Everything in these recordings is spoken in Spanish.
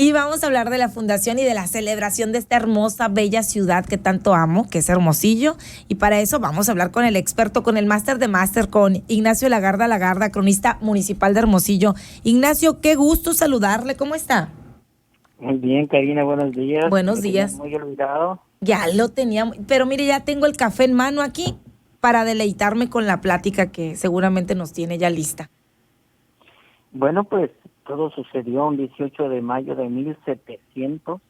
Y vamos a hablar de la fundación y de la celebración de esta hermosa, bella ciudad que tanto amo, que es Hermosillo. Y para eso vamos a hablar con el experto, con el máster de máster, con Ignacio Lagarda, cronista municipal de Hermosillo. Ignacio, qué gusto saludarle. ¿Cómo está? Muy bien, Karina, buenos días. Buenos Me tenías días. muy olvidado. Ya lo teníamos, pero mire, ya tengo el café en mano aquí para deleitarme con la plática que seguramente nos tiene ya lista. Bueno, pues todo sucedió un 18 de mayo de 1700,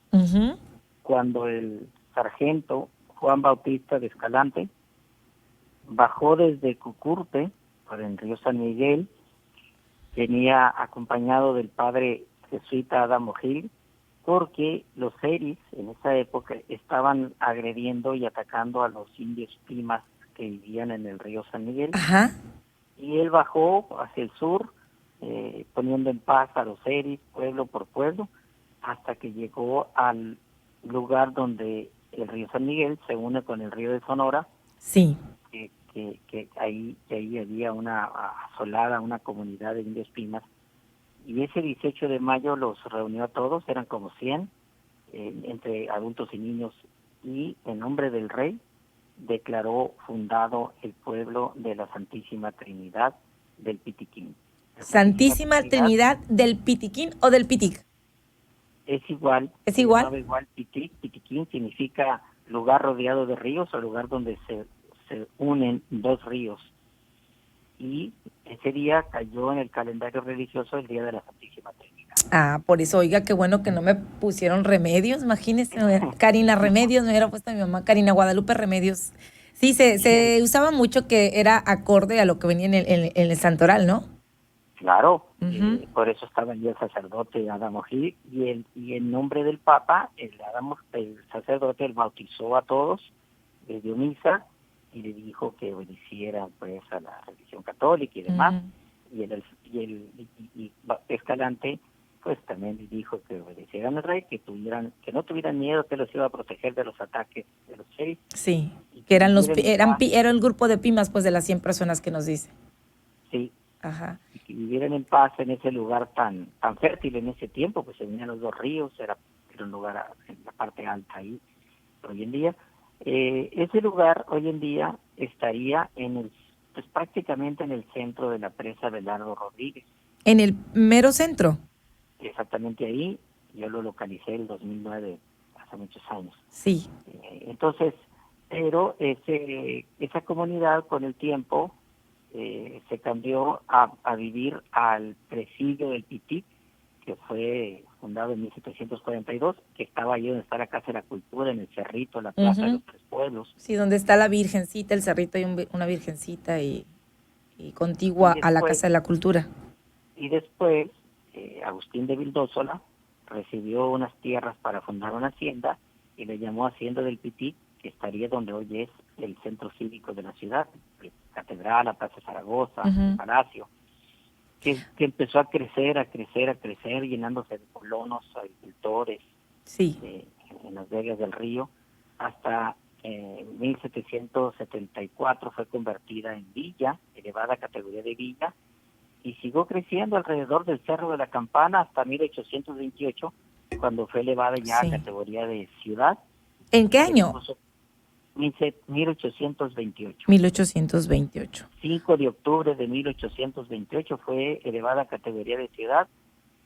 cuando el sargento Juan Bautista de Escalante bajó desde Cucurte, por el río San Miguel. Venía acompañado del padre jesuita Adamo Gil, porque los seris en esa época estaban agrediendo y atacando a los indios Pimas que vivían en el río San Miguel. Ajá. Y él bajó hacia el sur, poniendo en paz a los seris, pueblo por pueblo, hasta que llegó al lugar donde el río San Miguel se une con el río de Sonora. Sí. Que ahí había una asolada, una comunidad de indios Pimas. Y ese 18 de mayo los reunió a todos, eran como 100, entre adultos y niños, y en nombre del rey declaró fundado el pueblo de la Santísima Trinidad del Pitiquín. Santísima Trinidad del Pitiquín o del Pitic. Es igual. ¿Es igual? Se igual Pitiquín significa lugar rodeado de ríos o lugar donde se unen dos ríos. Y ese día cayó en el calendario religioso el Día de la Santísima Trinidad. Ah, por eso, oiga, qué bueno que no me pusieron Remedios, imagínese, Karina Remedios, me hubiera puesto a mi mamá, Karina Guadalupe Remedios. Sí, se usaba mucho que era acorde a lo que venía en el santoral, ¿no? Claro, por eso estaba allí el sacerdote Adamo Gil, y en nombre del Papa, el sacerdote, él bautizó a todos, les dio misa, y le dijo que obedecieran pues a la religión católica y demás. Y Escalante pues también le dijo que obedecieran al rey, que no tuvieran miedo, que los iba a proteger de los ataques de los seris. Sí, que era el grupo de Pimas, pues, de las 100 personas que nos dice. Sí. Ajá. Y que vivieran en paz en ese lugar tan fértil en ese tiempo, pues se venían los dos ríos, era un lugar en la parte alta ahí. Hoy en día ese lugar hoy en día estaría pues prácticamente en el centro de la presa Belardo Rodríguez. ¿En el mero centro? Exactamente ahí. Yo lo localicé en el 2009, hace muchos años. Sí. Entonces, pero esa comunidad con el tiempo se cambió a vivir al presidio del Pitic, que fue fundado en 1742, que estaba allí donde está la Casa de la Cultura, en el Cerrito, la Plaza de los Tres Pueblos. Sí, donde está la Virgencita, el Cerrito, hay una Virgencita y contigua a la Casa de la Cultura. Y después, Agustín de Vildósola recibió unas tierras para fundar una hacienda y le llamó Hacienda del Pitic, que estaría donde hoy es el centro cívico de la ciudad, la Catedral, la Plaza Zaragoza, el Palacio. Que empezó a crecer, llenándose de colonos, agricultores, en las vegas del río, hasta 1774 fue convertida en villa, elevada a categoría de villa, y siguió creciendo alrededor del Cerro de la Campana hasta 1828, cuando fue elevada ya a categoría de ciudad. ¿En qué año? 1828. 1828. 5 de octubre de 1828 fue elevada a categoría de ciudad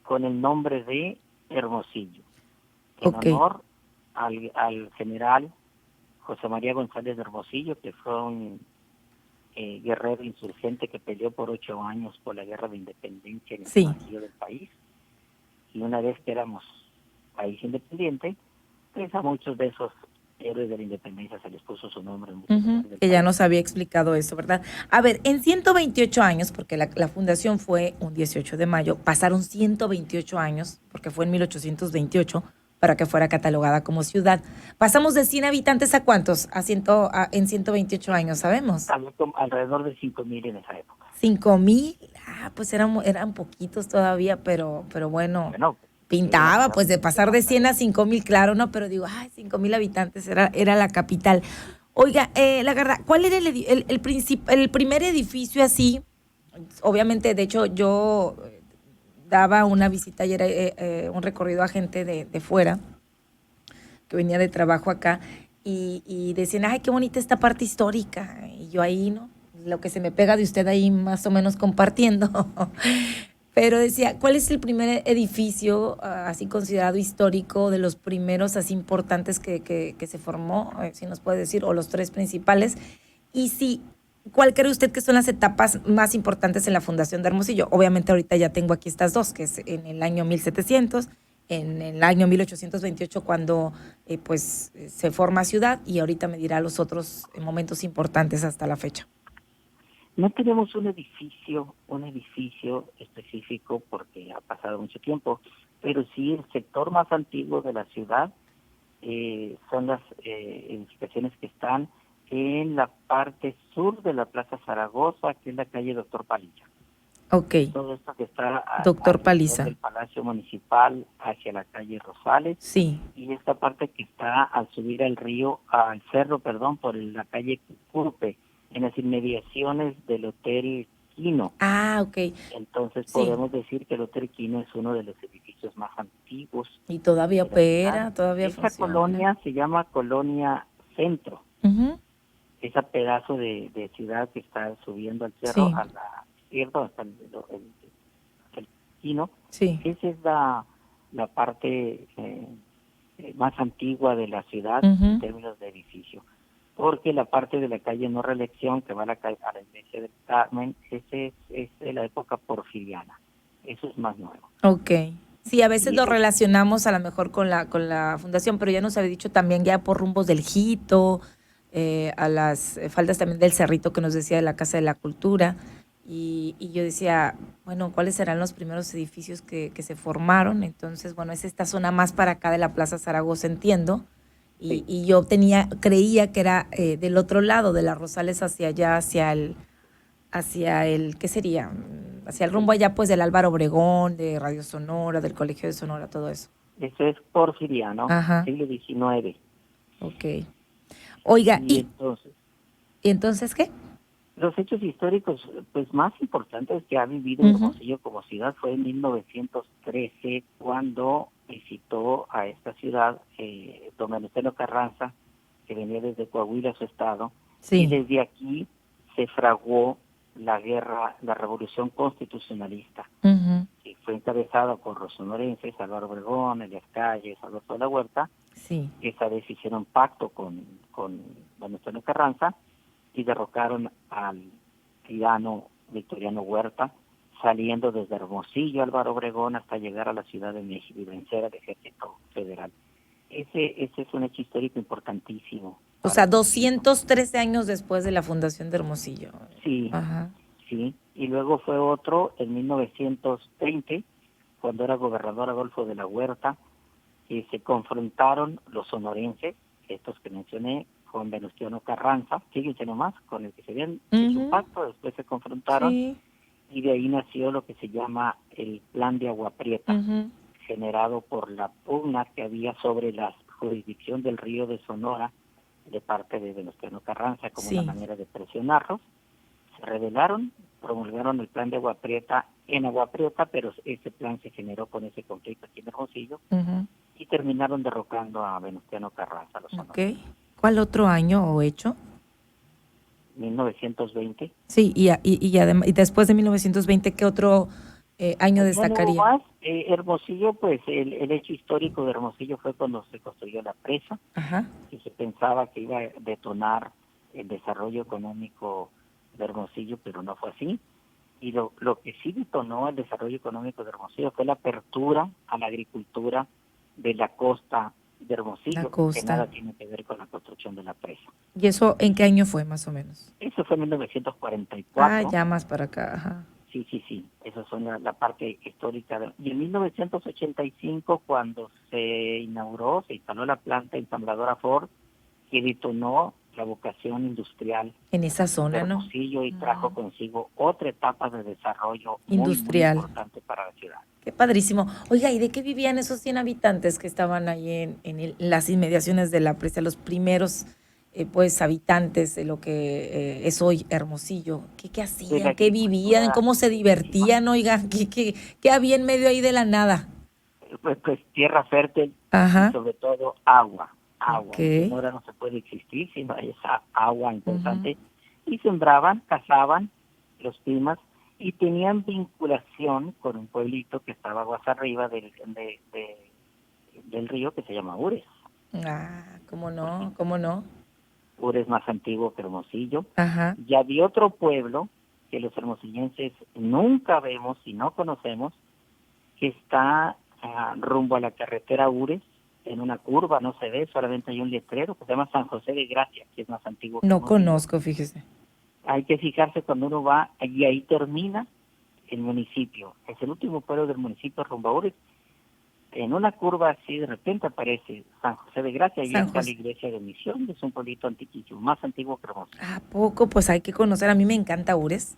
con el nombre de Hermosillo, en honor al general José María González de Hermosillo, que fue un guerrero insurgente que peleó por 8 años por la guerra de independencia en el vacío del país. Y una vez que éramos país independiente, pues a muchos de esos héroes de la independencia se les puso su nombre. Que ya nos había explicado eso, ¿verdad? A ver, en 128 años, porque la fundación fue un 18 de mayo, pasaron 128 años, porque fue en 1828, para que fuera catalogada como ciudad. Pasamos de 100 habitantes a ¿cuántos? En 128 años, ¿sabemos? Alrededor de 5,000 en esa época. 5,000, pues eran poquitos todavía, pero bueno pintaba, pues de pasar de 100 a 5,000, claro, ¿no? Pero digo, 5,000 habitantes, era la capital. Oiga, Lagarda, ¿cuál era el primer edificio así? Obviamente, de hecho, yo daba una visita y era un recorrido a gente de fuera que venía de trabajo acá y decían, ay, qué bonita esta parte histórica. Y yo ahí, ¿no? Lo que se me pega de usted ahí más o menos compartiendo. Pero decía, ¿cuál es el primer edificio así considerado histórico, de los primeros así importantes que se formó, si nos puede decir, o los tres principales? Y si, ¿cuál cree usted que son las etapas más importantes en la fundación de Hermosillo? Obviamente ahorita ya tengo aquí estas dos, que es en el año 1700, en el año 1828 cuando se forma ciudad, y ahorita me dirá los otros momentos importantes hasta la fecha. No tenemos un edificio específico porque ha pasado mucho tiempo, pero sí el sector más antiguo de la ciudad son las edificaciones que están en la parte sur de la Plaza Zaragoza, que es la calle Doctor Paliza. Ok. Todo esto que está Doctor Paliza. del Palacio Municipal hacia la calle Rosales. Sí. Y esta parte que está al subir al cerro, por la calle Cucurupe, en las inmediaciones del Hotel Quino. Ah, ok. Entonces podemos decir que el Hotel Quino es uno de los edificios más antiguos. Y todavía opera, todavía Esta funciona. colonia se llama Colonia Centro. Uh-huh. Ese pedazo de ciudad que está subiendo al cerro a la izquierda hasta el Quino. Sí. Esa es la parte más antigua de la ciudad en términos de edificio. Porque la parte de la calle No Reelección, que va a la iglesia del Carmen, ese es de la época porfiriana. Eso es más nuevo. Ok. Sí, a veces lo relacionamos a lo mejor con la fundación, pero ya nos había dicho también ya por rumbos del Jito, a las faldas también del Cerrito que nos decía de la Casa de la Cultura. Y yo decía, bueno, ¿cuáles serán los primeros edificios que se formaron? Entonces, bueno, es esta zona más para acá de la Plaza Zaragoza, entiendo. Y yo creía que era del otro lado, de las Rosales hacia allá, hacia el, ¿qué sería? Hacia el rumbo allá, pues, del Álvaro Obregón, de Radio Sonora, del Colegio de Sonora, todo eso. Eso es porfiriano, siglo XIX. Ok. Oiga, ¿Y entonces qué? Los hechos históricos pues más importantes que ha vivido Hermosillo como ciudad fue en 1913, cuando visitó a esta ciudad don Venustiano Carranza, que venía desde Coahuila, su estado, y desde aquí se fraguó la revolución constitucionalista, que fue encabezada por los sonorenses, Álvaro Obregón, Elías Calles, Alberto de la Huerta. Esa vez hicieron pacto con Venustiano Carranza y derrocaron al tirano Victoriano Huerta, saliendo desde Hermosillo, Álvaro Obregón, hasta llegar a la Ciudad de México y vencer al Ejército Federal. Ese es un hecho histórico importantísimo. O sea, 213 años después de la fundación de Hermosillo. Sí, sí. Y luego fue otro en 1920, cuando era gobernador Adolfo de la Huerta, y se confrontaron los sonorenses, estos que mencioné, con Venustiano Carranza, fíjense nomás, con el que se habían hecho un pacto, después se confrontaron, y de ahí nació lo que se llama el Plan de Agua Prieta, generado por la pugna que había sobre la jurisdicción del río de Sonora de parte de Venustiano Carranza, como una manera de presionarlos. Se rebelaron, promulgaron el Plan de Agua Prieta en Agua Prieta, pero ese plan se generó con ese conflicto aquí en Hermosillo, y terminaron derrocando a Venustiano Carranza, los sonorenses. ¿Cuál otro año o hecho? 1920. Sí, y después de 1920, ¿qué otro año destacaría? Más, Hermosillo, pues el hecho histórico de Hermosillo fue cuando se construyó la presa, y se pensaba que iba a detonar el desarrollo económico de Hermosillo, pero no fue así. Y lo que sí detonó el desarrollo económico de Hermosillo fue la apertura a la agricultura de la costa de Hermosillo, que nada tiene que ver con la construcción de la presa. ¿Y eso en qué año fue, más o menos? Eso fue en 1944. Ah, ya más para acá, Sí. Esas son la parte histórica. Y en 1985, cuando se instaló la planta ensambladora Ford, que detonó la vocación industrial en esa zona, de Hermosillo, y trajo consigo otra etapa de desarrollo industrial muy importante para la ciudad. Qué padrísimo. Oiga, ¿y de qué vivían esos 100 habitantes que estaban ahí en las inmediaciones de la presa, los primeros pues habitantes de lo que es hoy Hermosillo. ¿Qué de la hacían? ¿Qué vivían? agricultura ¿Cómo se intensiva, divertían? Oiga, ¿qué había en medio ahí de la nada? pues tierra fértil y Ajá, sobre todo agua. ok. En Sonora no se puede existir si no hay esa agua Ujú. importante. Y sembraban, cazaban los pimas y tenían vinculación con un pueblito que estaba aguas arriba del río que se llama Ures. Ah, ¿cómo Porque no? ¿Cómo no? Ures es más antiguo que Hermosillo. Ajá. Y había otro pueblo que los hermosillenses nunca vemos y no conocemos, que está rumbo a la carretera Ures, en una curva, no se ve, solamente hay un letrero que se llama San José de Gracia, que es más antiguo que No Hermosillo. conozco, fíjese. Hay que fijarse cuando uno va, y ahí termina el municipio. Es el último pueblo del municipio rumbo a Ures. En una curva así de repente aparece San José de Gracia y San está la José. iglesia de Misión, es un pueblito antiquísimo, más antiguo que Hermosillo. ¿A poco? Pues hay que conocer. A mí me encanta Ures.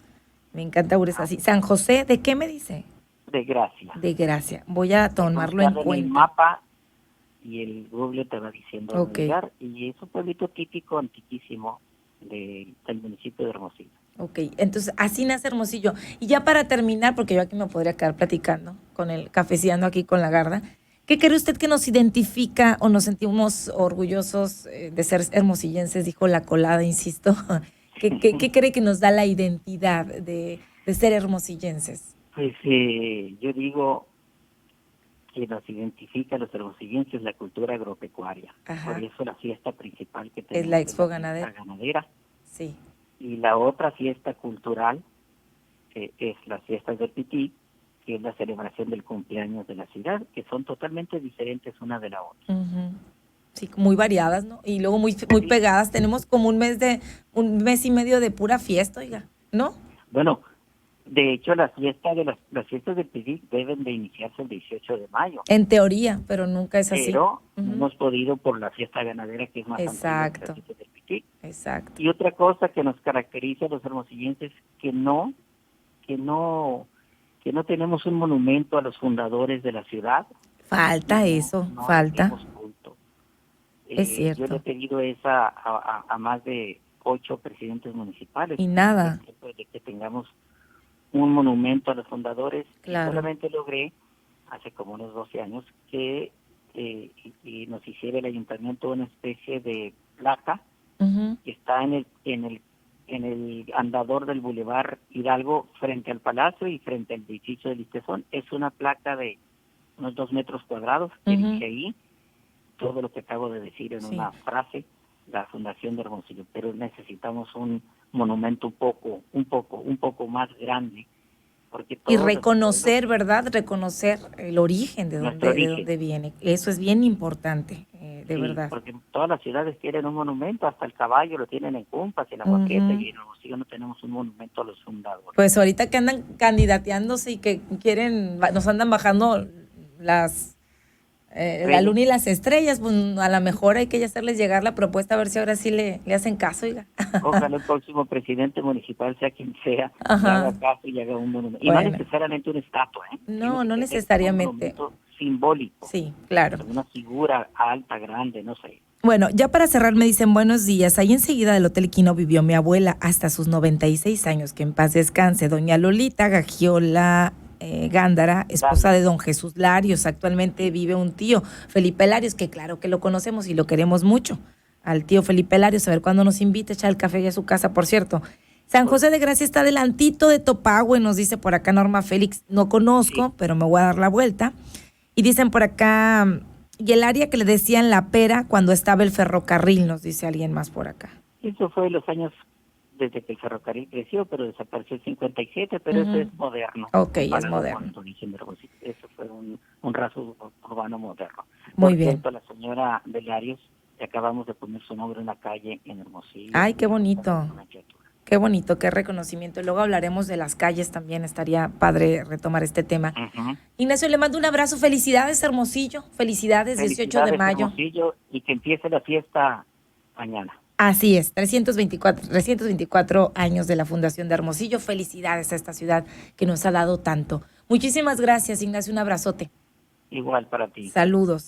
Me encanta Ures así. San José, ¿de qué me dice? De Gracia. De Gracia. Voy a tomarlo en Buscarlo en el cuenta. mapa y el Google te va diciendo dónde Ok, llegar. Y es un pueblito típico, antiquísimo del municipio de Hermosillo. ok. Entonces, así nace Hermosillo. Y ya para terminar, porque yo aquí me podría quedar platicando con el cafeceando aquí con la Garda, ¿qué cree usted que nos identifica o nos sentimos orgullosos de ser hermosillenses? Dijo la colada, insisto. ¿Qué cree que nos da la identidad de ser hermosillenses? Pues yo digo que nos identifica a los hermosillenses la cultura agropecuaria. Por Ajá. eso la fiesta principal que Es la tenemos es Expo la fiesta Ganadera. ganadera. Sí. Y la otra fiesta cultural es las fiestas del Pití, que es la celebración del cumpleaños de la ciudad, que son totalmente diferentes una de la otra. Ujú. Sí, muy variadas, ¿no? Y luego muy Sí. pegadas. Tenemos como un mes y medio de pura fiesta, oiga, ¿no? Bueno, de hecho, las fiestas del Pití deben de iniciarse el 18 de mayo, En teoría, pero nunca es así. pero no Ujú. hemos podido por la fiesta ganadera, que es más antigua que las Exacto, fiestas del Pití. exacto. Y otra cosa que nos caracteriza a los hermosillenses, que no, que no tenemos un monumento a los fundadores de la ciudad, Falta eso, no falta. rendimos culto. Es Yo le he cierto. pedido esa a más de 8 presidentes municipales, Y es nada, tiempo de que tengamos un monumento a los fundadores, y claro. solamente logré hace como unos 12 años que y nos hiciera el ayuntamiento una especie de placa Ujú. que está en el andador del Boulevard Hidalgo frente al Palacio y frente al edificio del Listezón. Es una placa de unos 2 metros cuadrados que Ujú. dice ahí todo lo que acabo de decir en Sí. una frase, la Fundación de Hermosillo, pero necesitamos un monumento un poco más grande, porque Y todos nuestros pueblos, reconocer, ¿verdad? Reconocer el origen nuestro de origen, dónde viene. Eso es bien importante, de sí, verdad. porque todas las ciudades tienen un monumento, hasta el caballo lo tienen en Cumpas, en Aguaqueta, Ujú. y en Hermosillo no tenemos un monumento a los fundadores. Pues ahorita que andan candidateándose y que quieren, nos andan bajando la Estrellas. luna y las estrellas, pues a lo mejor hay que ya hacerles llegar la propuesta a ver si ahora sí le hacen caso, oiga. Ojalá el próximo presidente municipal, sea quien sea, le Ajá. haga caso y haga un monumento. Y no Bueno, necesariamente una estatua, tiene no, que no ser un necesariamente. monumento simbólico, Sí, claro. una figura alta, grande, no sé. Bueno, ya para cerrar me dicen buenos días. Ahí enseguida del Hotel Quino vivió mi abuela hasta sus 96 años, que en paz descanse. Doña Lolita Gagiola Gándara, esposa Dale, de don Jesús Larios. Actualmente vive un tío, Felipe Larios, que claro que lo conocemos y lo queremos mucho. Al tío Felipe Larios, a ver cuándo nos invita a echar el café a su casa, por cierto. San pues José de Gracia está adelantito de Topagüe, nos dice por acá Norma Félix. No sí, conozco, pero me voy a dar la vuelta. Y dicen por acá, y el área que le decían La Pera cuando estaba el ferrocarril, nos dice alguien más por acá. eso fue los años desde que el ferrocarril creció, pero desapareció el 57, pero eso Ujú. es moderno, Ok, es comparado con moderno. el origen de Hermosillo. Eso fue un rasgo urbano moderno. Muy Por bien. cierto, la señora Velarios, le acabamos de poner su nombre en la calle en Hermosillo, Ay, qué y justamente bonito. una criatura. Qué bonito, qué reconocimiento. Luego hablaremos de las calles también. Estaría padre retomar este tema. Ujú. Ignacio, le mando un abrazo. Felicidades, Hermosillo. Felicidades, 18 de Felicidades, mayo. Hermosillo, y que empiece la fiesta mañana. Así es, 324 años de la Fundación de Hermosillo. Felicidades a esta ciudad que nos ha dado tanto. Muchísimas gracias, Ignacio. Un abrazote. Igual para ti. Saludos.